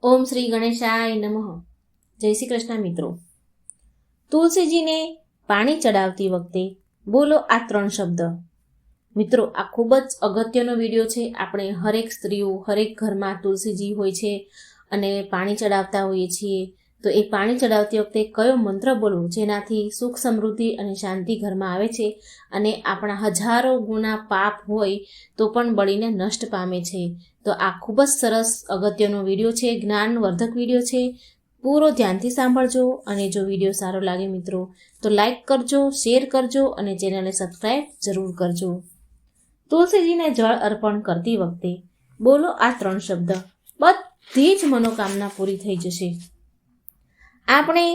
ઓમ શ્રી ગણેશાય નમઃ. જય શ્રી કૃષ્ણ મિત્રો. તુલસીજીને પાણી ચડાવતી વખતે બોલો આ 3 શબ્દ. મિત્રો, આ ખૂબ જ અગત્યનો વિડીયો છે. આપણે હરેક સ્ત્રીઓ હરેક ઘરમાં તુલસીજી હોય છે અને પાણી ચડાવતા હોઈએ છીએ. તો એ પાણી ચડાવતી વખતે કયો મંત્ર બોલવો જેનાથી સુખ સમૃદ્ધિ અને શાંતિ ઘરમાં આવે છે અને આપણા હજારો ગુના પાપ હોય તો પણ બળીને નષ્ટ પામે છે. તો આ ખૂબ જ સરસ અગત્યનો વિડીયો છે, જ્ઞાનવર્ધક વિડીયો છે. પૂરો ધ્યાનથી સાંભળજો અને જો વિડીયો સારો લાગે મિત્રો તો લાઈક કરજો, શેર કરજો અને ચેનલને સબસ્ક્રાઈબ જરૂર કરજો. તુલસીજીને જળ અર્પણ કરતી વખતે બોલો આ 3 શબ્દ. બધી જ મનોકામના પૂરી થઈ જશે. આપણે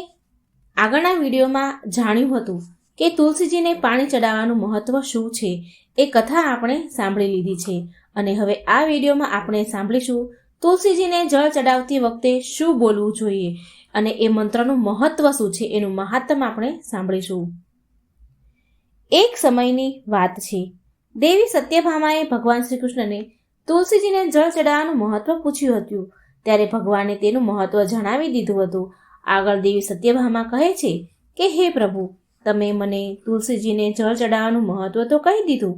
આગળના વિડીયોમાં જાણ્યું હતું કે તુલસીજીને પાણી ચડાવવાનું મહત્વ શું છે. એ કથા આપણે સાંભળી લીધી છે અને હવે આ વિડીયોમાં આપણે સાંભળીશું તુલસીજીને જળ ચડાવતી વખતે શું બોલવું જોઈએ અને એ મંત્રનું મહત્વ શું છે, એનું મહાત્મ્ય આપણે સાંભળીશું. એક સમયની વાત છે. દેવી સત્યભામાએ ભગવાન શ્રી કૃષ્ણને તુલસીજીને જળ ચડાવવાનું મહત્વ પૂછ્યું હતું. ત્યારે ભગવાને તેનું મહત્વ જણાવી દીધું હતું. આગળ દેવી સત્યભામા કહે છે કે હે પ્રભુ, તમે મને તુલસીજીને જળ ચડાવવાનું મહત્વ તો કહી દીધું,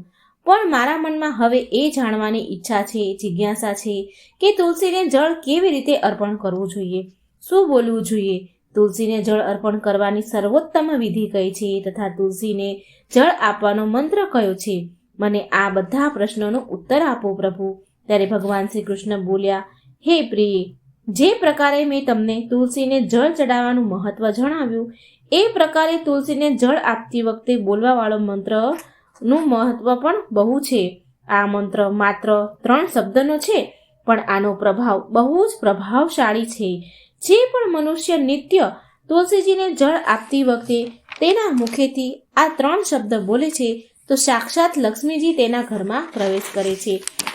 પણ મારા મનમાં હવે એ જાણવાની ઈચ્છા છે, જિજ્ઞાસા છે કે તુલસીને જળ કેવી રીતે અર્પણ કરવું જોઈએ, શું બોલવું જોઈએ, તુલસીને જળ અર્પણ કરવાની સર્વોત્તમ વિધિ કઈ છે તથા તુલસીને જળ આપવાનો મંત્ર કયો છે. મને આ બધા પ્રશ્નોનો ઉત્તર આપો પ્રભુ. ત્યારે ભગવાન શ્રી કૃષ્ણ બોલ્યા, હે પ્રિય, જે પ્રકારે મેં તમને તુલસીને જળ ચડાવવાનું મહત્વ જણાવ્યું એ પ્રકારે તુલસીને જળ આપતી વખતે બોલવાવાળો મંત્રનું મહત્વ પણ બહુ છે. આ મંત્ર માત્ર 3 શબ્દનો છે, પણ આનો પ્રભાવ બહુ જ પ્રભાવશાળી છે. જે પણ મનુષ્ય નિત્ય તુલસીજીને જળ આપતી વખતે તેના મુખેથી આ 3 શબ્દ બોલે છે તો સાક્ષાત લક્ષ્મીજી તેના ઘરમાં પ્રવેશ કરે છે.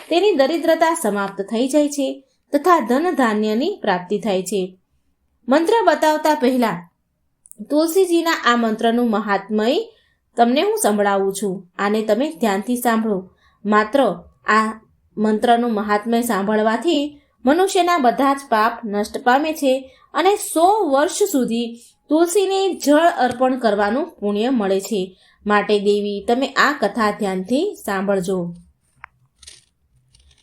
તેની દરિદ્રતા સમાપ્ત થઈ જાય છે તથા ધન ધાન્યની પ્રાપ્તિ થાય છે. મંત્ર બતાવતા પહેલા તુલસીજીના આ મંત્રનું મહાત્મય તમને હું સંભળાવું છું. આને તમે ધ્યાનથી સાંભળો. માત્ર આ મંત્રનું મહાત્મય સાંભળવાથી મનુષ્યના બધા જ પાપ નષ્ટ પામે છે અને 100 વર્ષ સુધી તુલસીને જળ અર્પણ કરવાનું પુણ્ય મળે છે. માટે દેવી, તમે આ કથા ધ્યાનથી સાંભળજો.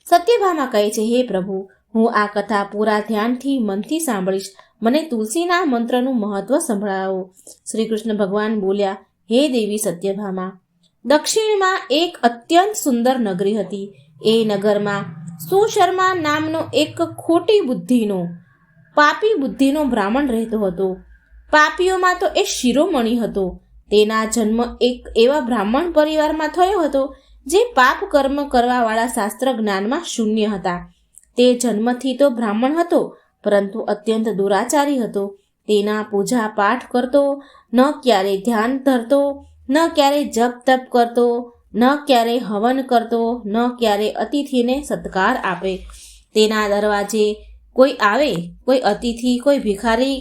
સત્યભામા કહે છે, હે પ્રભુ, હું આ કથા પૂરા ધ્યાનથી મનથી સાંભળીશ. મને તુલસીના મંત્રનું મહત્વ સંભળાવો. શ્રી કૃષ્ણ ભગવાન બોલ્યા, હે દેવી સત્યભામા, દક્ષિણમાં એક અત્યંત સુંદર નગરી હતી. એ નગરમાં સુશર્મા નામનો એક ખોટી બુદ્ધિનો, પાપી બુદ્ધિનો બ્રાહ્મણ રહેતો હતો. પાપીઓમાં તો એ શિરોમણી હતો. તેના જન્મ એક એવા બ્રાહ્મણ પરિવારમાં થયો હતો જે પાપ કર્મ કરવાવાળા શાસ્ત્ર જ્ઞાનમાં શૂન્ય હતા. તે જન્મથી તો બ્રાહ્મણ હતો, પરંતુ અત્યંત દુરાચારી હતો. તેના પૂજા પાઠ કરતો, ન ક્યારે ધ્યાન ધરતો, ન ક્યારે જપ તપ કરતો, ન ક્યારે હવન કરતો, ન ક્યારે અતિથિને સત્કાર આપે. તેના દરવાજે કોઈ આવે, કોઈ અતિથિ, કોઈ ભિખારી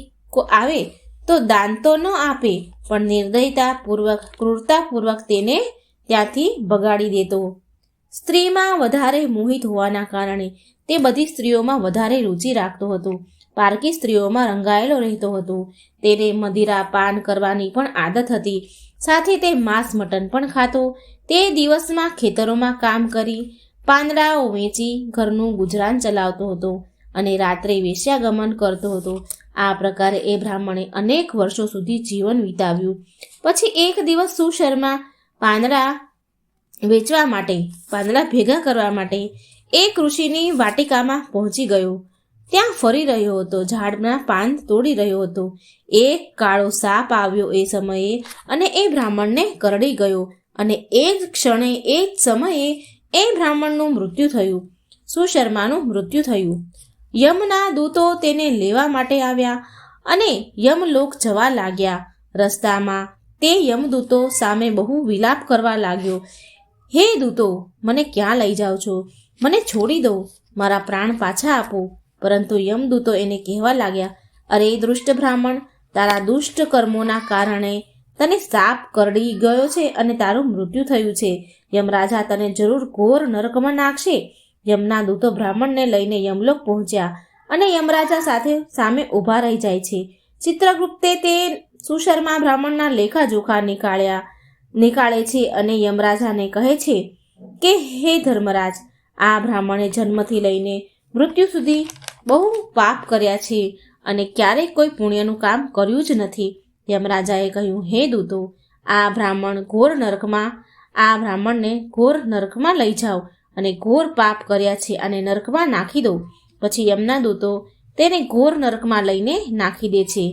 આવે તો દાન તો ન આપે, પણ નિર્દયતાપૂર્વક, ક્રૂરતાપૂર્વક તેને ત્યાંથી ભગાડી દેતો. સ્ત્રીમાં વધારે મોહિત હોવાના કારણે તે બધી સ્ત્રીઓમાં વધારે રુચિ રાખતો હતો. પારકી સ્ત્રીઓમાં રંગાયેલો રહેતો હતો. તેને મદિરા પાન કરવાની પણ આદત હતી. સાથે તે માંસ મટન પણ ખાતો. તે દિવસમાં ખેતરોમાં કામ કરી પાંદડાઓ વેચી ઘરનું ગુજરાન ચલાવતો હતો અને રાત્રે વેશ્યાગમન કરતો હતો. આ પ્રકારે એ બ્રાહ્મણે અનેક વર્ષો સુધી જીવન વિતાવ્યું. પછી એક દિવસ સુશર્મા પાંદડા ભેગા કરવા માટે એક ઋષિની વાટિકામાં પહોંચી ગયો. ત્યાં ફરી રહ્યો હતો, ઝાડના પાન તોડી રહ્યો હતો. એક કાળો સાપ આવ્યો એ સમયે અને એ બ્રાહ્મણને કરડી ગયો અને એ જ સમયે એ બ્રાહ્મણનું મૃત્યુ થયું. સુશર્માનું મૃત્યુ થયું. યમના દૂતો તેને લેવા માટે આવ્યા અને યમલોક જવા લાગ્યા. રસ્તામાં તે યમદૂતો સામે બહુ વિલાપ કરવા લાગ્યો. હે દૂતો, મને ક્યાં લઈ જાઓ છો? મને છોડી દો, મારા પ્રાણ પાછા આપો. પરંતુ યમદૂતો એને કહેવા લાગ્યા, અરે દુષ્ટ બ્રાહ્મણ, તારા દુષ્ટ કર્મોના કારણે તને સાપ કરડી ગયો છે અને તારું મૃત્યુ થયું છે. યમરાજા તને જરૂર ઘોર નરકમાં નાખશે. યમના દૂતો બ્રાહ્મણને લઈને યમલોક પહોંચ્યા અને યમરાજા સાથે સામે ઊભા રહી જાય છે. ચિત્રગુપ્તે તે સુશર્મા બ્રાહ્મણના લેખાજોખા નીકાળે છે અને યમરાજાને કહે છે કે હે ધર્મરાજ, આ બ્રાહ્મણે જન્મથી લઈને મૃત્યુ સુધી બહુ પાપ કર્યા છે અને ક્યારેય કોઈ પુણ્યનું કામ કર્યું જ નથી. યમરાજાએ કહ્યું, હે દૂતો, આ બ્રાહ્મણને ઘોર નરકમાં લઈ જાઓ અને ઘોર પાપ કર્યા છે અને નરકમાં નાખી દો. પછી યમના દૂતો તેને ઘોર નરકમાં લઈને નાખી દે છે.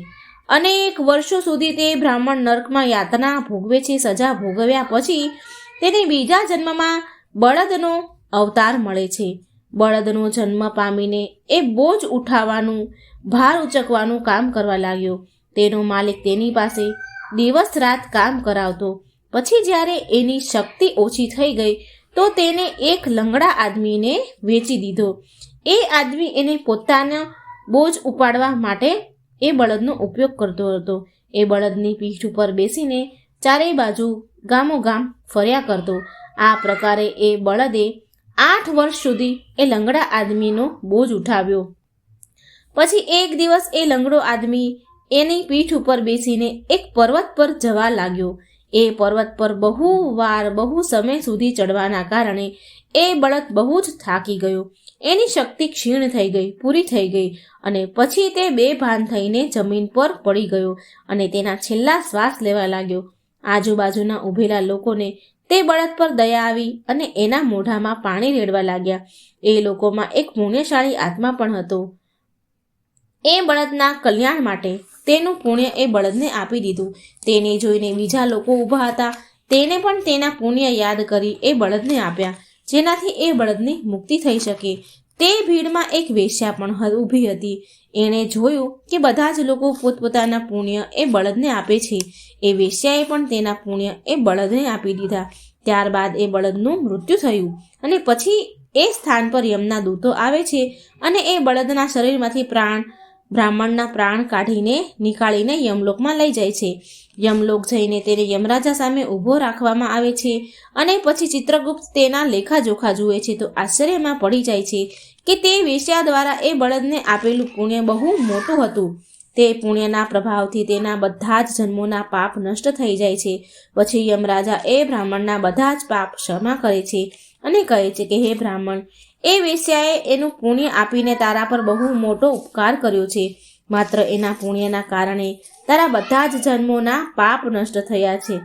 અનેક વર્ષો સુધી તે બ્રાહ્મણ નરકમાં યાતના ભોગવે છે. સજા ભોગવ્યા પછી તેને બીજા જન્મમાં બળદનો અવતાર મળે છે. બળદનો જન્મ પામીને એ બોજ ઉઠાવવાનું, ભાર ઉચકવાનું કામ કરવા લાગ્યો. તેનો માલિક તેની પાસે દિવસ રાત કામ કરાવતો. પછી જ્યારે એની શક્તિ ઓછી થઈ ગઈ તો તેને એક લંગડા આદમીને વેચી દીધો. એ આદમી એને પોતાના બોજ ઉપાડવા માટે એ બળદનો ઉપયોગ કરતો હતો. એ બળદની પીઠ ઉપર બેસીને ચારેય બાજુ ગામોગામ ફર્યા કરતો. આ પ્રકારે એ બળદે 8 વર્ષ સુધી એ લંગડા આદમીનો બોજ ઉઠાવ્યો. પછી એક દિવસ એ લંગડો આદમી એની પીઠ ઉપર બેસીને એક પર્વત પર જવા લાગ્યો. એ પર્વત પર બહુ સમય સુધી ચડવાના કારણે એ બળદ બહુ જ થાકી ગયો. એની શક્તિ ક્ષીણ થઈ ગઈ, પૂરી થઈ ગઈ અને પછી તે બેભાન થઈને જમીન પર પડી ગયો અને તેના છેલ્લા શ્વાસ લેવા લાગ્યો. આજુબાજુના ઊભેલા લોકોને તે બળદ પર દયા આવી અને એના મોઢામાં પાણી રેડવા લાગ્યા. એ લોકોમાં એક પુણ્યશાળી આત્મા પણ હતો. એ બળદના કલ્યાણ માટે તેનું પુણ્ય એ બળદને આપી દીધું. તેને જોઈને બીજા લોકો ઊભા હતા. તેને પણ તેના પુણ્ય યાદ કરી એ બળદને આપ્યા, જેનાથી એ બળદની મુક્તિ થઈ શકે. તે ભીડમાં એક વેશ્યા પણ ઊભી હતી. એણે જોયું કે બધા જ લોકો પોતપોતાના પુણ્ય એ બળદને આપે છે. એ વેશ્યાએ પણ તેના પુણ્ય એ બળદને આપી દીધા. ત્યારબાદ એ બળદનું મૃત્યુ થયું અને પછી એ સ્થાન પર યમના દૂતો આવે છે અને એ બળદના શરીરમાંથી બ્રાહ્મણના પ્રાણ નીકાળીને યમલોકમાં લઈ જાય છે. યમલોક જઈને તેને યમરાજા સામે ઊભો રાખવામાં આવે છે અને પછી ચિત્રગુપ્ત તેના લેખાજોખા જુએ છે તો આશ્ચર્યમાં પડી જાય છે કે તે વેશ્યા દ્વારા એ બળદને આપેલું પુણ્ય બહુ મોટું હતું. તે પુણ્યના પ્રભાવથી તેના બધા જ જન્મોના પાપ નષ્ટ થઈ જાય છે. પછી યમરાજા એ બ્રાહ્મણના બધા જ પાપ ક્ષમા કરે છે અને કહે છે કે હે બ્રાહ્મણ, એ વેશ્યાએ એનું પુણ્ય આપીને તારા પર બહુ મોટો ઉપકાર કર્યો છે. માત્ર એના પુણ્યના કારણે તારા બધા જ જન્મોના પાપ નષ્ટ થયા છે.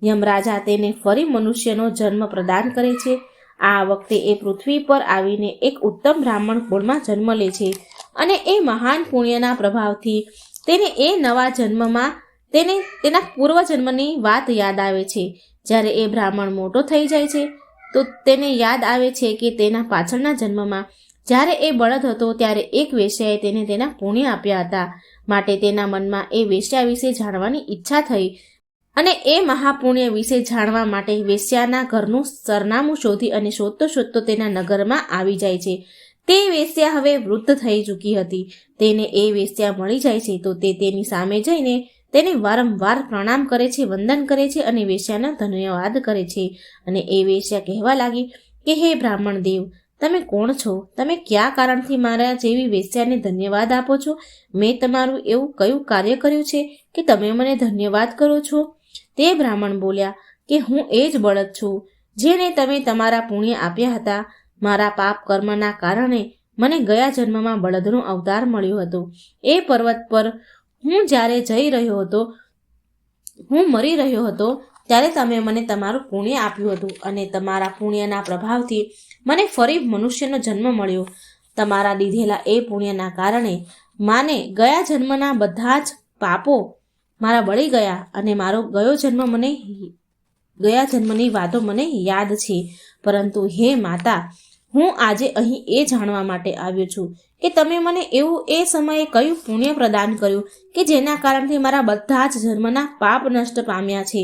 યમરાજા તેને ફરી મનુષ્યનો જન્મ પ્રદાન કરે છે. આ વખતે એ પૃથ્વી પર આવીને એક ઉત્તમ બ્રાહ્મણ કુળમાં જન્મ લે છે અને એ મહાન પુણ્યના પ્રભાવથી તેને એ નવા જન્મમાં તેના પૂર્વજન્મની વાત યાદ આવે છે. જ્યારે એ બ્રાહ્મણ મોટો થઈ જાય છે તો તેને યાદ આવે છે કે તેના પાછળના જન્મમાં જ્યારે એ બળદ હતો ત્યારે એક વેશ્યાએ તેને તેના પુણ્ય આપ્યા હતા. માટે તેના મનમાં એ વેશ્યા વિશે જાણવાની ઈચ્છા થઈ અને એ મહાપુણ્ય વિશે જાણવા માટે વેશ્યાના ઘરનું સરનામું શોધી અને શોધતો તેના નગરમાં આવી જાય છે. તે વેશ્યા હવે વૃદ્ધ થઈ ચૂકી હતી. તેને એ વેશ્યા મળી જાય છે તો તે તેની સામે જઈને તેને વારંવાર પ્રણામ કરે છે, વંદન કરે છે અને વેશ્યાનો ધન્યવાદ કરે છે. અને એ વેશ્યા કહેવા લાગી કે હે બ્રાહ્મણ દેવ, તમે કોણ છો? તમે કયા કારણથી મારા જેવી વેશ્યાને ધન્યવાદ આપો છો? મેં તમારું એવું કયું કાર્ય કર્યું છે કે તમે મને ધન્યવાદ કરો છો? તે બ્રાહ્મણ બોલ્યા કે હું એ જ બળદ છું જેને તમે તમારા પુણ્ય આપ્યા હતા. મારા પાપ કર્મના કારણે મને ગયા જન્મમાં બળદનો અવતાર મળ્યો હતો. એ પર્વત પર હું જ્યારે મરી રહ્યો હતો ત્યારે તમે મને તમારું પુણ્ય આપ્યું હતું અને તમારા પુણ્યના પ્રભાવથી મને ફરી મનુષ્યનો જન્મ મળ્યો. તમારા દીધેલા એ પુણ્યના કારણે માને ગયા જન્મના બધા જ પાપો મારા બળી ગયા અને મારો ગયા જન્મની વાતો મને યાદ છે. પરંતુ હે માતા, હું આજે અહીં એ જાણવા માટે આવ્યો છું કે તમે મને એવું એ સમયે કયું પુણ્ય પ્રદાન કર્યું કે જેના કારણથી મારા બધા જ જન્મના પાપ નષ્ટ પામ્યા છે.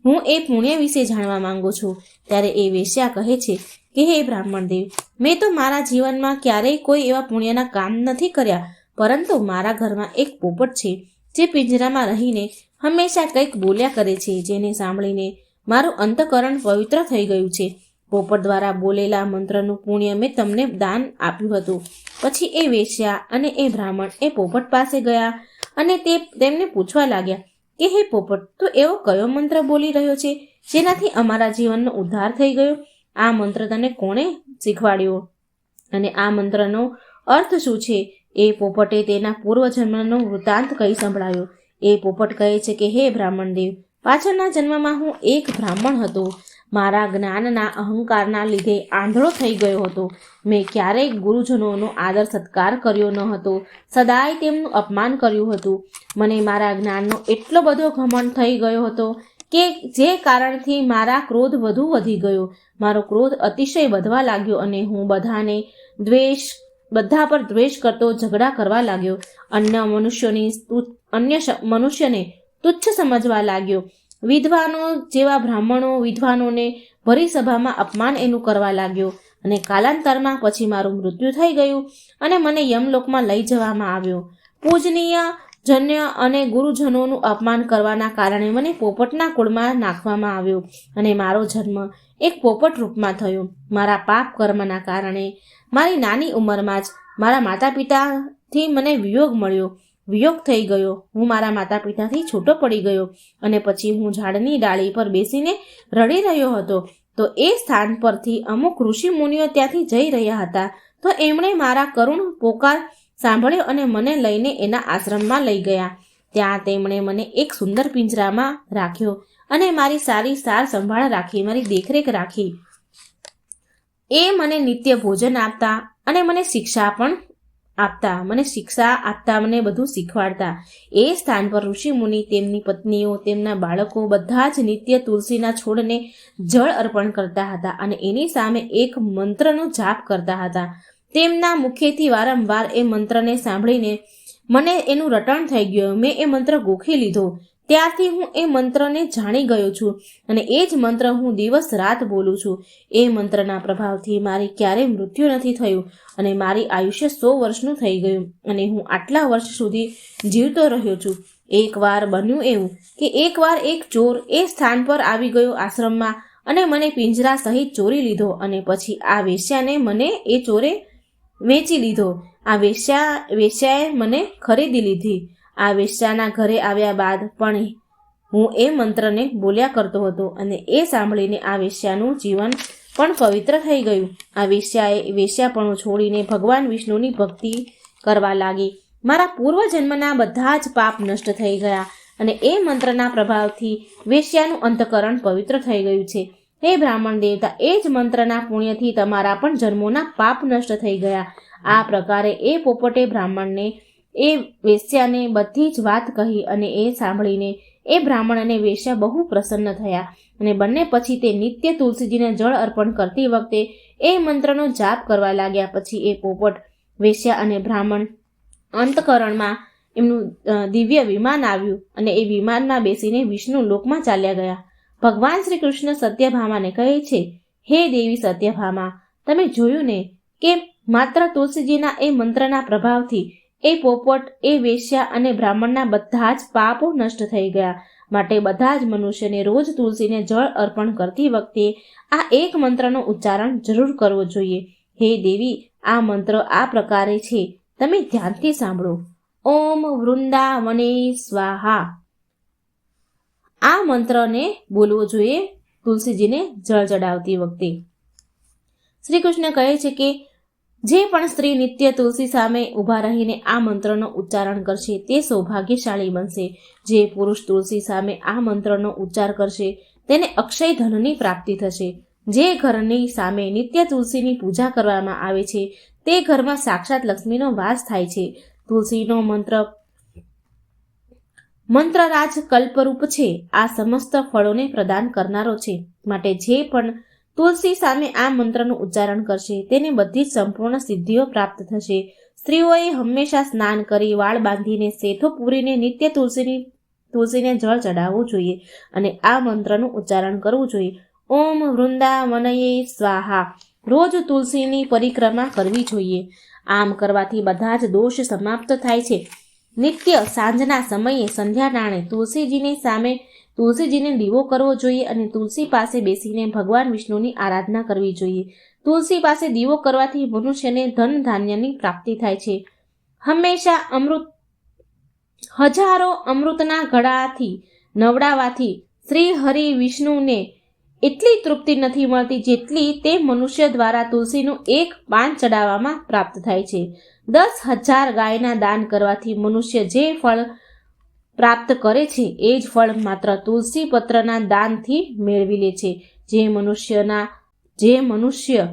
હું એ પુણ્ય વિશે જાણવા માંગુ છું. ત્યારે એ વેશ્યા કહે છે કે હે બ્રાહ્મણ દેવ, મેં તો મારા જીવનમાં ક્યારેય કોઈ એવા પુણ્યના કામ નથી કર્યા, પરંતુ મારા ઘરમાં એક પોપટ છે જે પિંજરામાં રહીને હંમેશા કંઈક બોલ્યા કરે છે, જેને સાંભળીને મારું અંતઃકરણ પવિત્ર થઈ ગયું છે. પોપટ દ્વારા બોલેલા મંત્રનું પુણ્ય મેં તમને દાન આપ્યું હતું. પછી એ વેશ્યા અને એ બ્રાહ્મણ એ પોપટ પાસે ગયા અને તેમને પૂછવા લાગ્યા કે હે પોપટ, તું એવો કયો મંત્ર બોલી રહ્યો છે જેનાથી અમારા જીવનનો ઉદ્ધાર થઈ ગયો? આ મંત્ર તને કોણે શીખવાડ્યો અને આ મંત્રનો અર્થ શું છે? એ પોપટે તેના પૂર્વજન્મનો વૃત્તાંત કહી સંભળાયો. એ પોપટ કહે છે કે હે બ્રાહ્મણ દેવ, પાછળના જન્મમાં હું એક બ્રાહ્મણ હતો. મારા જ્ઞાનના અહંકારના લીધે આંધળો થઈ ગયો હતો. મેં ક્યારેય ગુરુજનોનો આદર સત્કાર કર્યો ન હતો, સદાય તેમનું અપમાન કર્યું હતું. મને મારા જ્ઞાનનો એટલો બધો ઘમંડ થઈ ગયો હતો કે જે કારણથી મારા ક્રોધ વધુ વધી ગયો. મારો ક્રોધ અતિશય વધવા લાગ્યો અને હું બધા પર દ્વેષ કરતો ઝઘડા કરવા લાગ્યો. અન્ય મનુષ્યને તુચ્છ સમજવા લાગ્યો. વિદ્વાનો જેવા બ્રાહ્મણો વિદ્વાનોને ભરી સભામાં અપમાન એનું કરવા લાગ્યો અને કાલાંતરમાં પછી મારું મૃત્યુ થઈ ગયું અને મને યમલોકમાં લઈ જવામાં આવ્યો. પૂજનીય જન્ય અને ગુરુજનોનું અપમાન કરવાના કારણે મને પોપટના કુળમાં નાખવામાં આવ્યો અને મારો જન્મ એક પોપટ રૂપમાં થયો. મારા પાપ કર્મના કારણે મારી નાની ઉંમરમાં જ મારા માતા પિતાથી મને વિયોગ થઈ ગયો. હું મારા માતા પિતાથી છૂટો પડી ગયો અને પછી હું ઝાડની ડાળી પર બેસીને રડી રહ્યો હતો. તો એ સ્થાન પરથી અમુક ઋષિ મુનિઓ ત્યાંથી જઈ રહ્યા હતા. તો એમણે મારા કરુણ પોકાર સાંભળ્યો અને મને લઈને એના આશ્રમમાં લઈ ગયા. ત્યાં તેમણે મને એક સુંદર પિંજરામાં રાખ્યો અને મારી સારી સાર સંભાળ રાખી, મારી દેખરેખ રાખી. એ મને નિત્ય ભોજન આપતા અને મને શિક્ષા આપતા, મને બધું શીખવાડતા. એ સ્થાન પર ઋષિ મુનિ, તેમની પત્નીઓ, તેમના બાળકો બધા જ નિત્ય તુલસીના છોડને જળ અર્પણ કરતા હતા અને એની સામે એક મંત્રનો જાપ કરતા હતા. તેમના મુખેથી વારંવાર એ મંત્રને સાંભળીને મને એનું રટણ થઈ ગયું. મેં એ મંત્ર ગોખી લીધો. ત્યારથી હું એ મંત્રને જાણી ગયો છું અને એ જ મંત્ર હું દિવસ રાત બોલું છું. એ મંત્રના પ્રભાવથી મારી ક્યારેય મૃત્યુ નથી થયું અને મારી આયુષ્ય 100 વર્ષનું થઈ ગયું અને હું આટલા વર્ષ સુધી જીવતો રહ્યો છું. એકવાર બન્યું એવું કે એકવાર એક ચોર એ સ્થાન પર આવી ગયો આશ્રમમાં અને મને પિંજરા સહિત ચોરી લીધો અને પછી આ વેશ્યાને મને એ ચોરે વેચી લીધો. આ વેશ્યાએ મને ખરીદી લીધી. આ વેશ્યાના ઘરે આવ્યા બાદ પણ હું એ મંત્રને બોલ્યા કરતો હતો અને એ સાંભળીને આ વેશ્યાનું જીવન પણ પવિત્ર થઈ ગયું. આ વેશ્યાએ વેશ્યાપણું છોડીને ભગવાન વિષ્ણુની ભક્તિ કરવા લાગી. મારા પૂર્વજન્મના બધા જ પાપ નષ્ટ થઈ ગયા અને એ મંત્રના પ્રભાવથી વેશ્યાનું અંતઃકરણ પવિત્ર થઈ ગયું છે. હે બ્રાહ્મણ દેવતા, એ જ મંત્રના પુણ્યથી તમારા પણ જન્મોના પાપ નષ્ટ થઈ ગયા. આ પ્રકારે એ પોપટે બ્રાહ્મણને એ વેશ્યાને બધી જ વાત કહી અને એ સાંભળીને એ બ્રાહ્મણ અને વેશ્યા બહુ પ્રસન્ન થયા અને બંને પછી તે નિત્ય તુલસીજીને જળ અર્પણ કરતી વખતે એ મંત્રનો જાપ કરવા લાગ્યા. પછી એ પોપટ, વેશ્યા અને બ્રાહ્મણ અંતઃકરણમાં એમનું દિવ્ય વિમાન આવ્યું અને એ વિમાનમાં બેસીને વિષ્ણુ લોકમાં ચાલ્યા ગયા. ભગવાન શ્રી કૃષ્ણ સત્યભામાને કહે છે, હે દેવી સત્યભામા, તમે જોયું ને કે માત્ર તુલસીજીના એ મંત્રના પ્રભાવથી એ પોપટ, એ વેશ્યા અને બ્રાહ્મણના બધા જ પાપો નષ્ટ થઈ ગયા. માટે બધા જ મનુષ્યને રોજ તુલસીને જળ અર્પણ કરતી વખતે આ એક મંત્રનો ઉચ્ચારણ જરૂર કરવો જોઈએ. હે દેવી, આ મંત્ર આ પ્રકારે છે, તમે ધ્યાનથી સાંભળો. ઓમ વૃંદાવને સ્વાહા. આ મંત્રને બોલવો જોઈએ તુલસીજીને જળ ચડાવતી વખતે. શ્રી કૃષ્ણ કહે છે કે જે પણ સ્ત્રી નિત્ય તુલસી સામે ઊભા રહીને આ મંત્રનો ઉચ્ચારણ કરશે તે સૌભાગ્યશાળી બનશે. જે પુરુષ તુલસી સામે આ મંત્રનો ઉચ્ચાર કરશે તેને અક્ષય ધનની પ્રાપ્તિ થશે. જે ઘરની સામે નિત્ય તુલસીની પૂજા કરવામાં આવે છે તે ઘરમાં સાક્ષાત લક્ષ્મીનો વાસ થાય છે. તુલસીનો મંત્રરાજ કલ્પરૂપ છે. આ સમસ્ત ફળોને પ્રદાન કરનારો છે. માટે જે પણ તુલસી સામે આ મંત્રનું ઉચ્ચારણ કરશે તેને બધી જ સંપૂર્ણ સિદ્ધિઓ પ્રાપ્ત થશે. સ્ત્રીઓએ હંમેશા સ્નાન કરી, વાળ બાંધીને, શેથો પૂરીને નિત્ય તુલસીને જળ ચડાવવું જોઈએ અને આ મંત્રનું ઉચ્ચારણ કરવું જોઈએ. ઓમ વૃંદાવનયે સ્વાહા. રોજ તુલસીની પરિક્રમા કરવી જોઈએ. આમ કરવાથી બધા જ દોષ સમાપ્ત થાય છે. નિત્ય સાંજના સમયે સંધ્યા ટાણે તુલસીજીની સામે તુલસીજીને દીવો કરવો જોઈએ અને તુલસી પાસે બેસીને ભગવાન વિષ્ણુની આરાધના કરવી જોઈએ. તુલસી પાસે દીવો કરવાથી મનુષ્યને ધન ધાન્યની પ્રાપ્તિ થાય છે. હંમેશા હજારો અમૃતના ઘડાથી નવડાવવાથી શ્રી હરિ વિષ્ણુને એટલી તૃપ્તિ નથી મળતી જેટલી તે મનુષ્ય દ્વારા તુલસીનું એક પાન ચડાવવામાં પ્રાપ્ત થાય છે. 10,000 ગાયના દાન કરવાથી મનુષ્ય જે ફળ પ્રાપ્ત કરે છે એ જ ફળ માત્ર તુલસી પત્રના દાનથી મેળવી લે છે. જે મનુષ્ય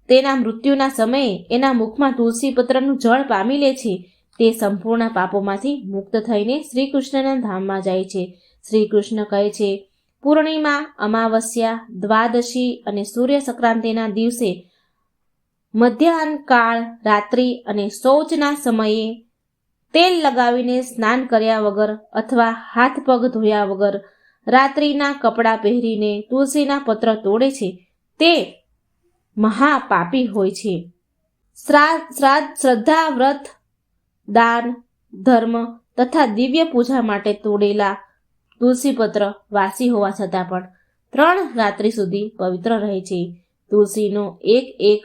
તેના મૃત્યુના સમયે એના મુખમાં તુલસી પત્રનું જળ પામી લે છે તે સંપૂર્ણ પાપોમાંથી મુક્ત થઈને શ્રી કૃષ્ણના ધામમાં જાય છે. શ્રી કૃષ્ણ કહે છે, પૂર્ણિમા, અમાવસ્યા, દ્વાદશી અને સૂર્ય સંક્રાંતિના દિવસે મધ્યાહનકાળ, રાત્રિ અને શૌચના સમયે તેલ લગાવીને સ્નાન કર્યા વગર અથવા હાથ પગ ધોયા વગર રાત્રિના કપડાં પહેરીને તુલસીના પત્ર તોડે છે તે મહાપાપી હોય છે. શ્રાદ્ધ, શ્રદ્ધા, વ્રત, દાન, ધર્મ તથા દિવ્ય પૂજા માટે તોડેલા તુલસીપત્ર વાસી હોવા છતાં પણ 3 રાત્રિ સુધી પવિત્ર રહે છે. તુલસીનો એક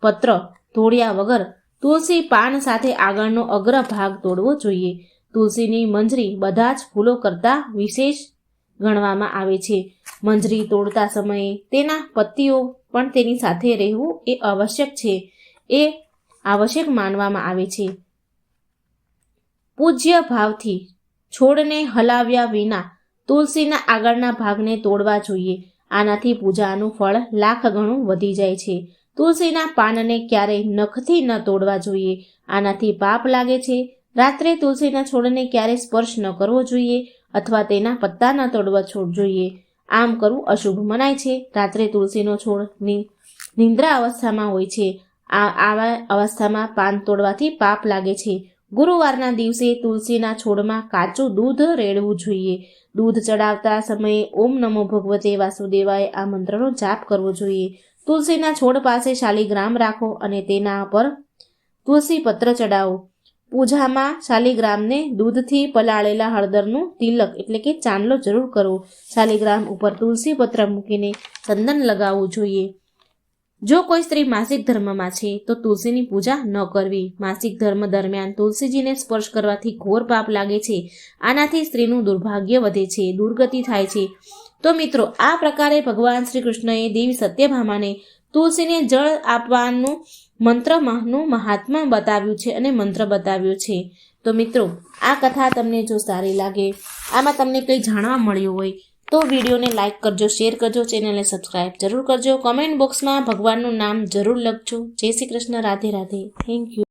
પત્ર તોડ્યા વગર તુલસી પાન સાથે આગળનો અગ્ર ભાગ તોડવો જોઈએ. તુલસીની મંજરી બધા જ ફૂલો કરતાં વિશેષ ગણવામાં આવે છે. મંજરી તોડતા સમયે તેના પત્તીઓ પણ તેની સાથે રહેવું એ આવશ્યક માનવામાં આવે છે. પૂજ્ય ભાવથી છોડને હલાવ્યા વિના તુલસીના આગળના ભાગને તોડવા જોઈએ. આનાથી પૂજાનું ફળ લાખ ગણું વધી જાય છે. તુલસીના પાનને ક્યારેય નખથી ન તોડવા જોઈએ. આનાથી પાપ લાગે છે. રાત્રે તુલસીના છોડને ક્યારેય સ્પર્શ ન કરવો જોઈએ અથવા તેના પત્તા ન તોડવા જોઈએ. આમ કરવું અશુભ મનાય છે. રાત્રે તુલસીનો છોડ નિંદ્રા અવસ્થામાં હોય છે. આવા અવસ્થામાં પાન તોડવાથી પાપ લાગે છે. ગુરુવારના દિવસે તુલસીના છોડમાં કાચું દૂધ રેડવું જોઈએ. દૂધ ચડાવતા સમયે ઓમ નમો ભગવતે વાસુદેવાય આ મંત્રનો જાપ કરવો જોઈએ. તુલસીના છોડ પાસે શાલિગ્રામ રાખો અને તેના પર તુલસી પત્ર ચડાવો. પૂજામાં શાલિગ્રામને દૂધથી પલાળેલા હળદરનું તિલક એટલે કે ચાંદલો જરૂર કરવો. શાલિગ્રામ ઉપર તુલસી પત્ર મૂકીને ચંદન લગાવવું જોઈએ. જો કોઈ સ્ત્રી માસિક ધર્મમાં છે તો તુલસીની પૂજા ન કરવી. માસિક ધર્મ દરમિયાન તુલસીજીને સ્પર્શ કરવાથી ઘોર પાપ લાગે છે. આનાથી સ્ત્રીનું દુર્ભાગ્ય વધે છે, દુર્ગતિ થાય છે. તો મિત્રો, આ પ્રકારે ભગવાન શ્રી કૃષ્ણએ દેવી સત્યભામાને તુલસીને જળ આપવાનું મંત્રનું મહાત્મા બતાવ્યું છે અને મંત્ર બતાવ્યો છે. તો મિત્રો, આ કથા તમને જો સારી લાગે, આમાં તમને કંઈ જાણવા મળ્યું હોય તો વિડીયોને લાઇક કરજો, શેર કરજો, ચેનલને સબસ્ક્રાઇબ જરૂર કરજો. કોમેન્ટ બોક્સમાં ભગવાનનું નામ જરૂર લખજો. જય શ્રી કૃષ્ણ. રાધે રાધે. Thank you.